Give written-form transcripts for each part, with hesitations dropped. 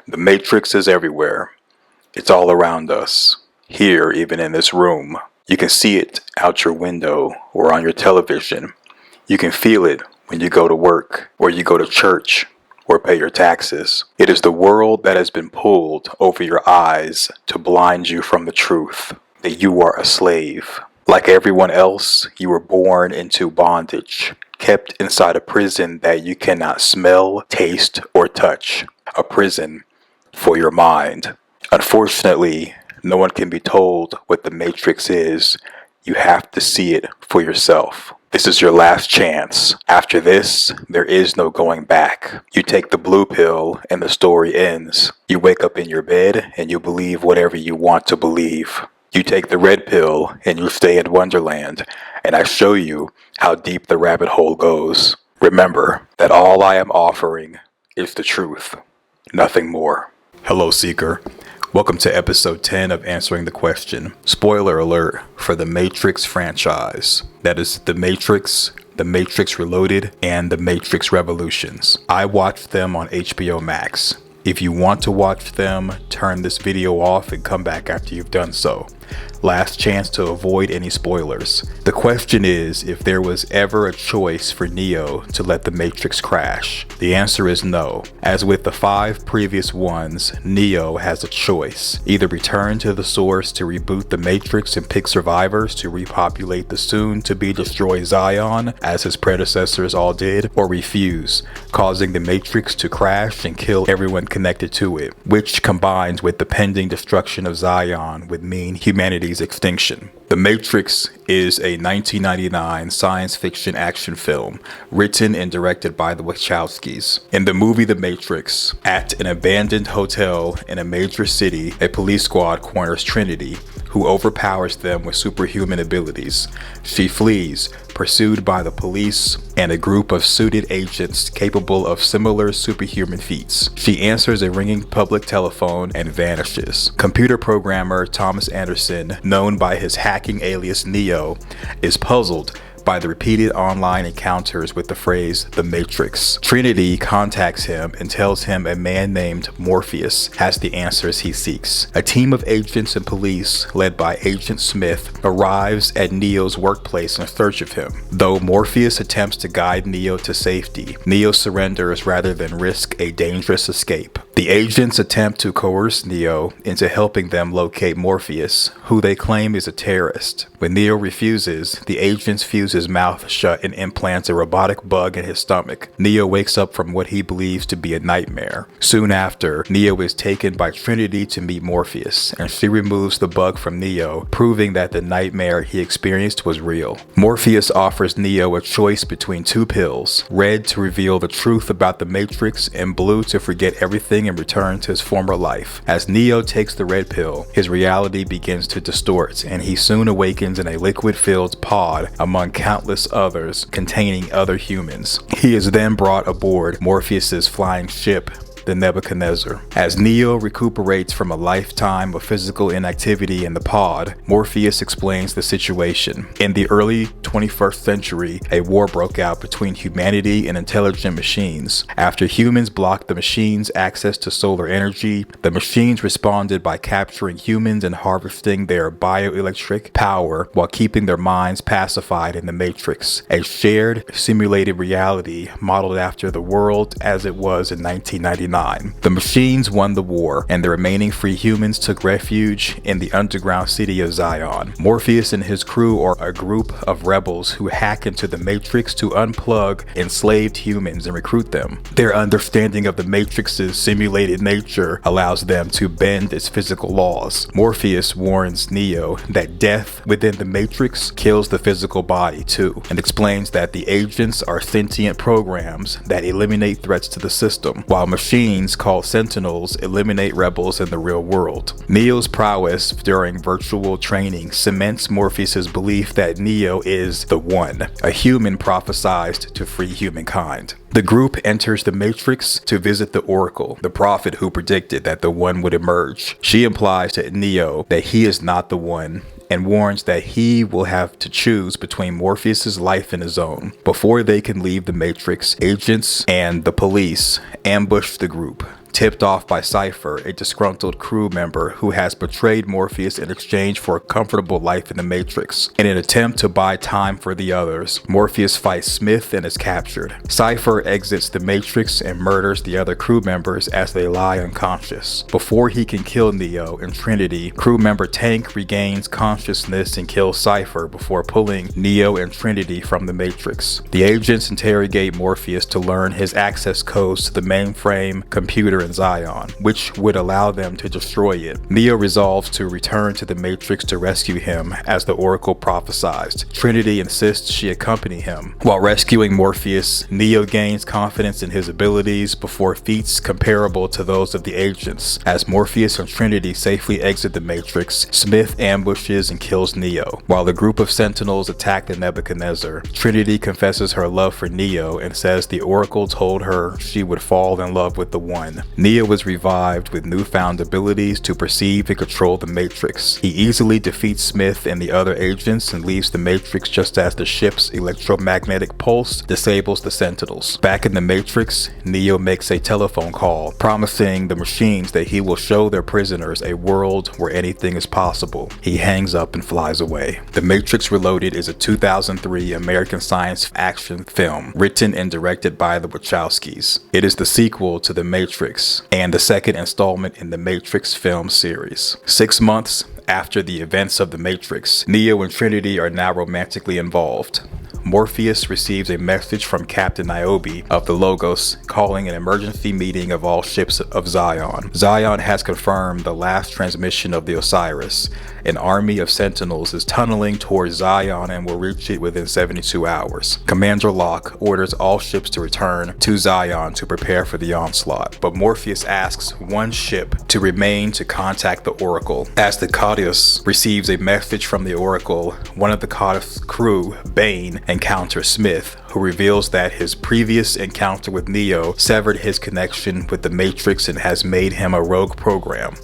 The Matrix is everywhere. It's all around us. Here, even in this room. You can see it out your window or on your television. You can feel it when you go to work or you go to church or pay your taxes. It is the world that has been pulled over your eyes to blind you from the truth that you are a slave. Like everyone else, you were born into bondage, kept inside a prison that you cannot smell, taste, or touch. A prison for your mind. Unfortunately, no one can be told what the Matrix is. You have to see it for yourself. This is your last chance. After this, there is no going back. You take the blue pill and the story ends. You wake up in your bed and you believe whatever you want to believe. You take the red pill and you stay in Wonderland, and I show you how deep the rabbit hole goes. Remember that all I am offering is the truth, nothing more. Hello, Seeker. Welcome to episode 10 of Answering the Question. Spoiler alert for the Matrix franchise. That is The Matrix Reloaded, and The Matrix Revolutions. I watched them on HBO Max. If you want to watch them, turn this video off and come back after you've done so. Last chance to avoid any spoilers. The question is if there was ever a choice for Neo to let the Matrix crash. The answer is no. As with the 5 previous ones, Neo has a choice. Either return to the source to reboot the Matrix and pick survivors to repopulate the soon-to-be destroyed Zion, as his predecessors all did, or refuse, causing the Matrix to crash and kill everyone connected to it, which combines with the pending destruction of Zion would mean humanity's extinction. The Matrix is a 1999 science fiction action film written and directed by the Wachowskis. In the movie The Matrix, at an abandoned hotel in a major city, a police squad corners Trinity, who overpowers them with superhuman abilities. She flees, pursued by the police and a group of suited agents capable of similar superhuman feats. She answers a ringing public telephone and vanishes. Computer programmer Thomas Anderson, known by his hacking alias Neo, is puzzled by the repeated online encounters with the phrase The Matrix. Trinity contacts him and tells him a man named Morpheus has the answers he seeks. A team of agents and police, led by Agent Smith, arrives at Neo's workplace in search of him. Though Morpheus attempts to guide Neo to safety, Neo surrenders rather than risk a dangerous escape. The agents attempt to coerce Neo into helping them locate Morpheus, who they claim is a terrorist. When Neo refuses, the agents fuse his mouth shut and implants a robotic bug in his stomach. Neo wakes up from what he believes to be a nightmare. Soon after, Neo is taken by Trinity to meet Morpheus, and she removes the bug from Neo, proving that the nightmare he experienced was real. Morpheus offers Neo a choice between 2 pills, red to reveal the truth about the Matrix and blue to forget everything and return to his former life. As Neo takes the red pill, his reality begins to distort, and he soon awakens in a liquid-filled pod among countless others containing other humans. He is then brought aboard Morpheus's flying ship, the Nebuchadnezzar. As Neo recuperates from a lifetime of physical inactivity in the pod, Morpheus explains the situation. In the early 21st century, a war broke out between humanity and intelligent machines. After humans blocked the machines' access to solar energy, the machines responded by capturing humans and harvesting their bioelectric power while keeping their minds pacified in the Matrix, a shared simulated reality modeled after the world as it was in 1999. The machines won the war, and the remaining free humans took refuge in the underground city of Zion. Morpheus and his crew are a group of rebels who hack into the Matrix to unplug enslaved humans and recruit them. Their understanding of the Matrix's simulated nature allows them to bend its physical laws. Morpheus warns Neo that death within the Matrix kills the physical body too, and explains that the agents are sentient programs that eliminate threats to the system, while machines called Sentinels eliminate rebels in the real world. Neo's prowess during virtual training cements Morpheus's belief that Neo is the one, a human prophesized to free humankind. The group enters the Matrix to visit the Oracle, the prophet who predicted that the One would emerge. She implies to Neo that he is not the One and warns that he will have to choose between Morpheus's life and his own. Before they can leave the Matrix, agents and the police ambush the group, tipped off by Cypher, a disgruntled crew member who has betrayed Morpheus in exchange for a comfortable life in the Matrix. In an attempt to buy time for the others, Morpheus fights Smith and is captured. Cypher exits the Matrix and murders the other crew members as they lie unconscious. Before he can kill Neo and Trinity, crew member Tank regains consciousness and kills Cypher before pulling Neo and Trinity from the Matrix. The agents interrogate Morpheus to learn his access codes to the mainframe computer in Zion, which would allow them to destroy it. Neo resolves to return to the Matrix to rescue him, as the Oracle prophesied. Trinity insists she accompany him. While rescuing Morpheus, Neo gains confidence in his abilities before feats comparable to those of the agents. As Morpheus and Trinity safely exit the Matrix, Smith ambushes and kills Neo. While the group of Sentinels attack the Nebuchadnezzar, Trinity confesses her love for Neo and says the Oracle told her she would fall in love with the One. Neo is revived with newfound abilities to perceive and control the Matrix. He easily defeats Smith and the other agents and leaves the Matrix just as the ship's electromagnetic pulse disables the Sentinels. Back in the Matrix, Neo makes a telephone call, promising the machines that he will show their prisoners a world where anything is possible. He hangs up and flies away. The Matrix Reloaded is a 2003 American science action film written and directed by the Wachowskis. It is the sequel to The Matrix and the second installment in the Matrix film series. 6 months after the events of The Matrix, Neo and Trinity are now romantically involved. Morpheus receives a message from Captain Niobe of the Logos calling an emergency meeting of all ships of Zion. Zion has confirmed the last transmission of the Osiris. An army of Sentinels is tunneling towards Zion and will reach it within 72 hours. Commander Locke orders all ships to return to Zion to prepare for the onslaught, but Morpheus asks one ship to remain to contact the Oracle. As the Caudus receives a message from the Oracle, one of the Caudus crew, Bane, encounters Smith, who reveals that his previous encounter with Neo severed his connection with the Matrix and has made him a rogue program.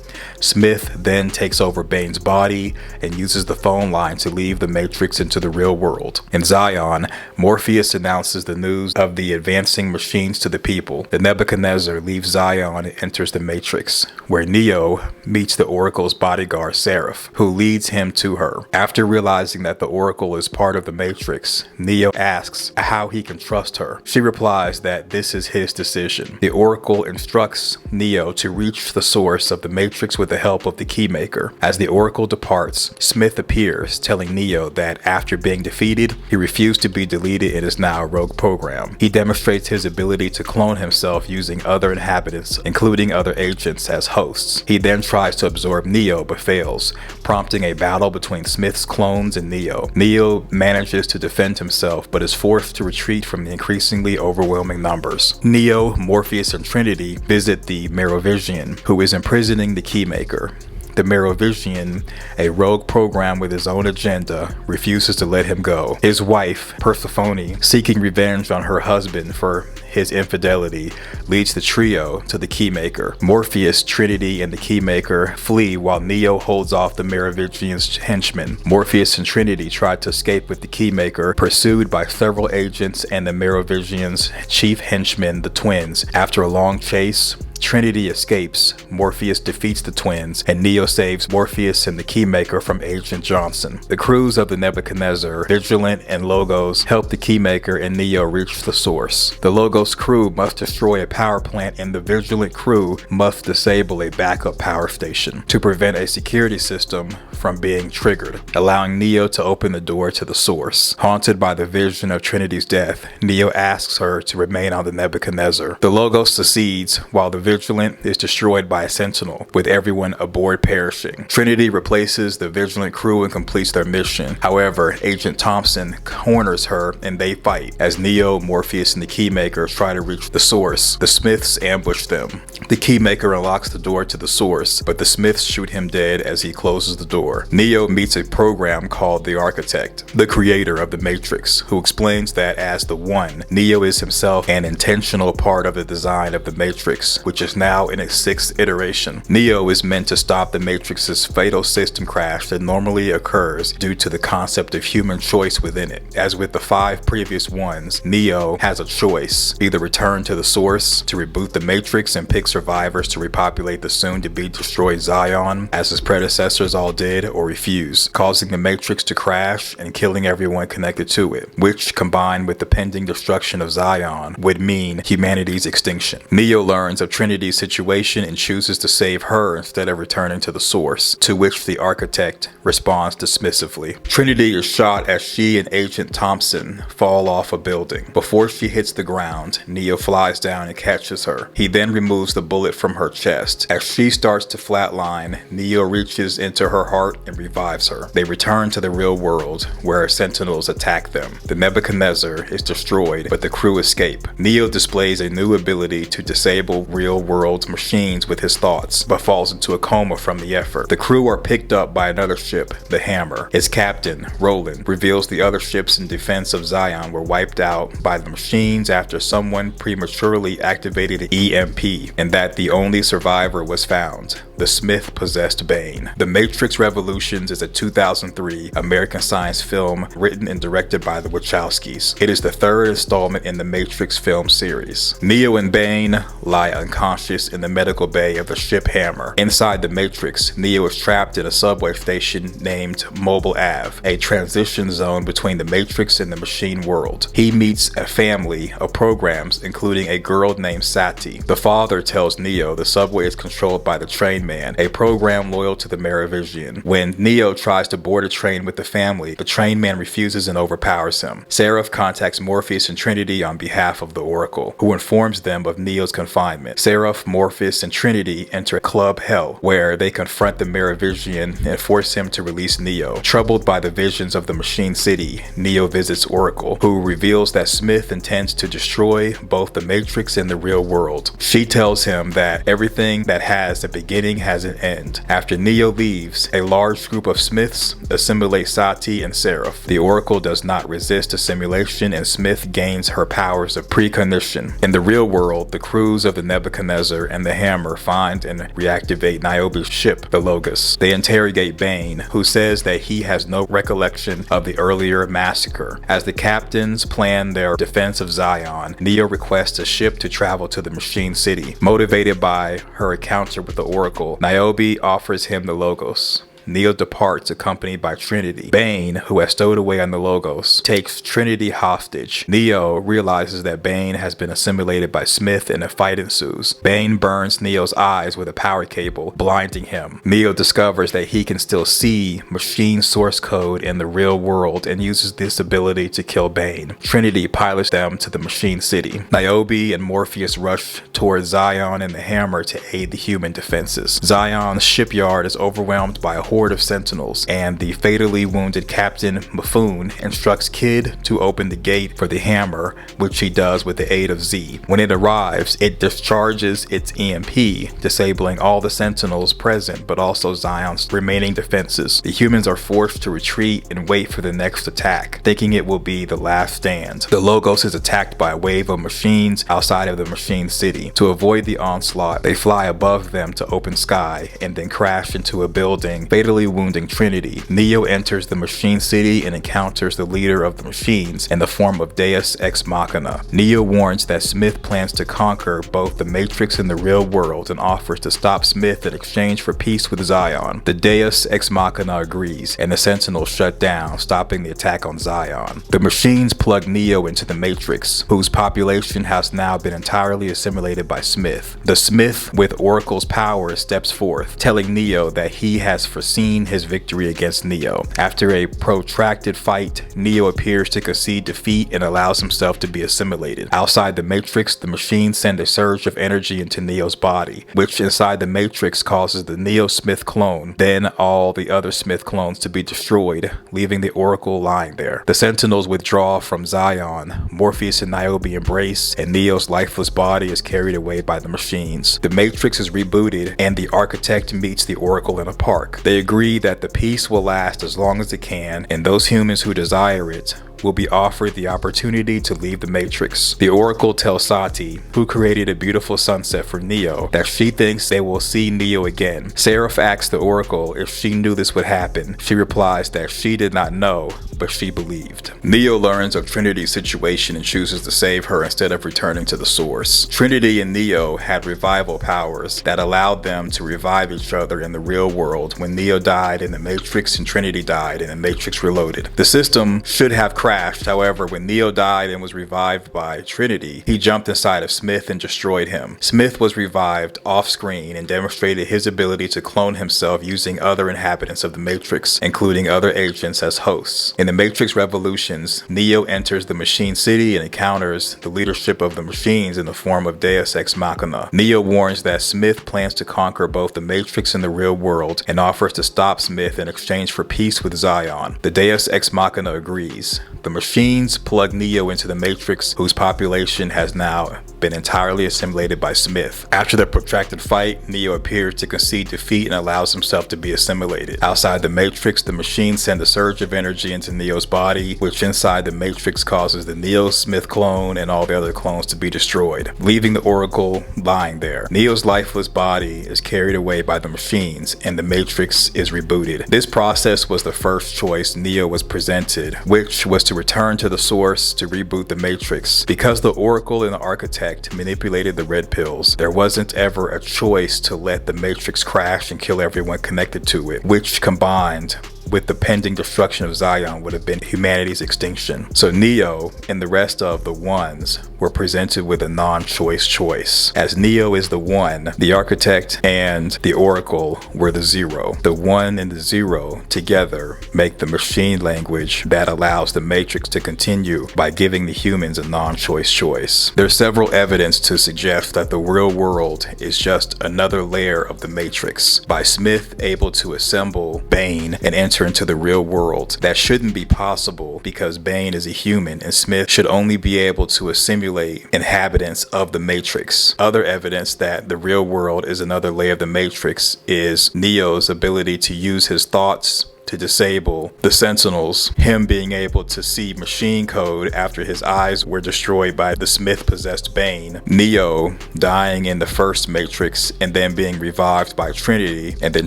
Smith then takes over Bane's body and uses the phone line to leave the Matrix into the real world. In Zion, Morpheus announces the news of the advancing machines to the people. The Nebuchadnezzar leaves Zion and enters the Matrix, where Neo meets the Oracle's bodyguard Seraph, who leads him to her. After realizing that the Oracle is part of the Matrix, Neo asks how he can trust her. She replies that this is his decision. The Oracle instructs Neo to reach the source of the Matrix with the help of the Keymaker. As the Oracle departs, Smith appears, telling Neo that after being defeated, he refused to be deleted and is now a rogue program. He demonstrates his ability to clone himself using other inhabitants, including other agents, as hosts. He then tries to absorb Neo but fails, prompting a battle between Smith's clones and Neo. Neo manages to defend himself but is forced to retreat from the increasingly overwhelming numbers. Neo, Morpheus, and Trinity visit the Merovingian, who is imprisoning the Keymaker. The Merovingian, a rogue program with his own agenda, refuses to let him go. His wife, Persephone, seeking revenge on her husband for his infidelity, leads the trio to the Keymaker. Morpheus, Trinity, and the Keymaker flee while Neo holds off the Merovingian's henchmen. Morpheus and Trinity try to escape with the Keymaker, pursued by several agents and the Merovingian's chief henchmen, the twins. After a long chase, Trinity escapes, Morpheus defeats the twins, and Neo saves Morpheus and the Keymaker from Agent Johnson. The crews of the Nebuchadnezzar, Vigilant, and Logos help the Keymaker and Neo reach the source. The Logos crew must destroy a power plant and the Vigilant crew must disable a backup power station to prevent a security system from being triggered, allowing Neo to open the door to the source. Haunted by the vision of Trinity's death, Neo asks her to remain on the Nebuchadnezzar. The Logos succeeds while the Vigilant is destroyed by a Sentinel, with everyone aboard perishing. Trinity replaces the Vigilant crew and completes their mission. However, Agent Thompson corners her and they fight. As Neo, Morpheus, and the Keymaker try to reach the source, the Smiths ambush them. The Keymaker unlocks the door to the source, but the Smiths shoot him dead as he closes the door. Neo meets a program called the Architect, the creator of the Matrix, who explains that as the One, Neo is himself an intentional part of the design of the Matrix, which which is now in its 6th iteration. Neo is meant to stop the Matrix's fatal system crash that normally occurs due to the concept of human choice within it. As with the 5 previous ones, Neo has a choice: either return to the source to reboot the Matrix and pick survivors to repopulate the soon-to-be destroyed Zion, as his predecessors all did, or refuse, causing the Matrix to crash and killing everyone connected to it, which, combined with the pending destruction of Zion, would mean humanity's extinction. Neo learns of Trinity's situation and chooses to save her instead of returning to the source, to which the architect responds dismissively. Trinity is shot as she and Agent Thompson fall off a building. Before she hits the ground, Neo flies down and catches her. He then removes the bullet from her chest. As she starts to flatline, Neo reaches into her heart and revives her. They return to the real world, where Sentinels attack them. The Nebuchadnezzar is destroyed, but the crew escape. Neo displays a new ability to disable real-world machines with his thoughts, but falls into a coma from the effort. The crew are picked up by another ship, the Hammer. Its captain, Roland, reveals the other ships in defense of Zion were wiped out by the machines after someone prematurely activated an EMP, and that the only survivor was found: the Smith-possessed Bane. The Matrix Revolutions is a 2003 American science film written and directed by the Wachowskis. It is the 3rd installment in the Matrix film series. Neo and Bane lie unconscious in the medical bay of the ship Hammer. Inside the Matrix, Neo is trapped in a subway station named Mobile Ave, a transition zone between the Matrix and the machine world. He meets a family of programs, including a girl named Sati. The father tells Neo the subway is controlled by the Train Man, a program loyal to the Meravision. When Neo tries to board a train with the family, the Train Man refuses and overpowers him. Seraph contacts Morpheus and Trinity on behalf of the Oracle, who informs them of Neo's confinement. Seraph, Morpheus, and Trinity enter Club Hell, where they confront the Meravision and force him to release Neo. Troubled by the visions of the Machine City, Neo visits Oracle, who reveals that Smith intends to destroy both the Matrix and the real world. She tells him that everything that has a beginning has an end. After Neo leaves, a large group of Smiths assimilate Sati and Seraph. The Oracle does not resist assimilation, and Smith gains her powers of precognition. In the real world, the crews of the Nebuchadnezzar and the Hammer find and reactivate Niobe's ship, the Logos. They interrogate Bane, who says that he has no recollection of the earlier massacre. As the captains plan their defense of Zion, Neo requests a ship to travel to the Machine City. Motivated by her encounter with the Oracle, Niobe offers him the Logos. Neo departs accompanied by Trinity. Bane, who has stowed away on the Logos, takes Trinity hostage. Neo realizes that Bane has been assimilated by Smith and a fight ensues. Bane burns Neo's eyes with a power cable, blinding him. Neo discovers that he can still see machine source code in the real world and uses this ability to kill Bane. Trinity pilots them to the Machine City. Niobe and Morpheus rush towards Zion and the Hammer to aid the human defenses. Zion's shipyard is overwhelmed by a horde of Sentinels, and the fatally wounded Captain Mifune instructs Kid to open the gate for the Hammer, which he does with the aid of Z. When it arrives, it discharges its EMP, disabling all the Sentinels present but also Zion's remaining defenses. The humans are forced to retreat and wait for the next attack, thinking it will be the last stand. The Logos is attacked by a wave of machines outside of the Machine City. To avoid the onslaught, they fly above them to open sky and then crash into a building, fatally wounding Trinity. Neo enters the Machine City and encounters the leader of the machines in the form of Deus Ex Machina. Neo warns that Smith plans to conquer both the Matrix and the real world and offers to stop Smith in exchange for peace with Zion. The Deus Ex Machina agrees, and the Sentinels shut down, stopping the attack on Zion. The machines plug Neo into the Matrix, whose population has now been entirely assimilated by Smith. The Smith, with Oracle's power, steps forth, telling Neo that he has foreseen his victory against Neo. After a protracted fight, Neo appears to concede defeat and allows himself to be assimilated. Outside the Matrix, the machines send a surge of energy into Neo's body, which inside the Matrix causes the Neo Smith clone, then all the other Smith clones to be destroyed, leaving the Oracle lying there. The Sentinels withdraw from Zion, Morpheus and Niobe embrace, and Neo's lifeless body is carried away by the machines. The Matrix is rebooted, and the Architect meets the Oracle in a park. They agree that the peace will last as long as it can, and those humans who desire it will be offered the opportunity to leave the Matrix. The Oracle tells Sati, who created a beautiful sunset for Neo, that she thinks they will see Neo again. Seraph asks the Oracle if she knew this would happen. She replies that she did not know, but she believed. Neo learns of Trinity's situation and chooses to save her instead of returning to the source. Trinity and Neo had revival powers that allowed them to revive each other in the real world when Neo died in the Matrix and Trinity died in the Matrix Reloaded. The system should have crashed, however, when Neo died and was revived by Trinity, he jumped inside of Smith and destroyed him. Smith was revived off-screen and demonstrated his ability to clone himself using other inhabitants of the Matrix, including other agents as hosts. In the Matrix Revolutions, Neo enters the Machine City and encounters the leadership of the machines in the form of Deus Ex Machina. Neo warns that Smith plans to conquer both the Matrix and the real world and offers to stop Smith in exchange for peace with Zion. The Deus Ex Machina agrees. The machines plug Neo into the Matrix, whose population has now been entirely assimilated by Smith. After the protracted fight, Neo appears to concede defeat and allows himself to be assimilated. Outside the Matrix, the machines send a surge of energy into Neo's body, which inside the Matrix causes the Neo-Smith clone and all the other clones to be destroyed, leaving the Oracle lying there. Neo's lifeless body is carried away by the machines, and the Matrix is rebooted. This process was the first choice Neo was presented, which was to return to the source to reboot the Matrix. Because the Oracle and the Architect manipulated the red pills, there wasn't ever a choice to let the Matrix crash and kill everyone connected to it, which combined with the pending destruction of Zion would have been humanity's extinction. So Neo and the rest of the ones were presented with a non-choice choice. As Neo is the one, the Architect and the Oracle were the zero. The one and the zero together make the machine language that allows the Matrix to continue by giving the humans a non-choice choice. There's several evidence to suggest that the real world is just another layer of the Matrix. By Smith able to assemble Bane and enter into the real world, that shouldn't be possible because Bane is a human and Smith should only be able to assimilate inhabitants of the Matrix. Other evidence that the real world is another layer of the Matrix is Neo's ability to use his thoughts to disable the Sentinels, him being able to see machine code after his eyes were destroyed by the Smith-possessed Bane, Neo dying in the first Matrix and then being revived by Trinity, and then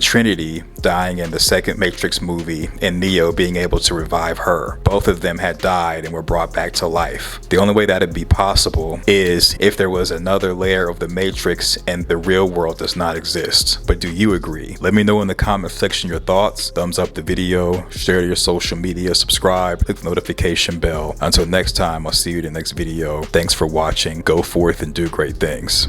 Trinity dying in the second Matrix movie and Neo being able to revive her. Both of them had died and were brought back to life. The only way that would be possible is if there was another layer of the Matrix and the real world does not exist. But do you agree? Let me know in the comment section your thoughts. Thumbs up the video, share to your social media, subscribe, click the notification bell. Until next time, I'll see you in the next video. Thanks for watching. Go forth and do great things.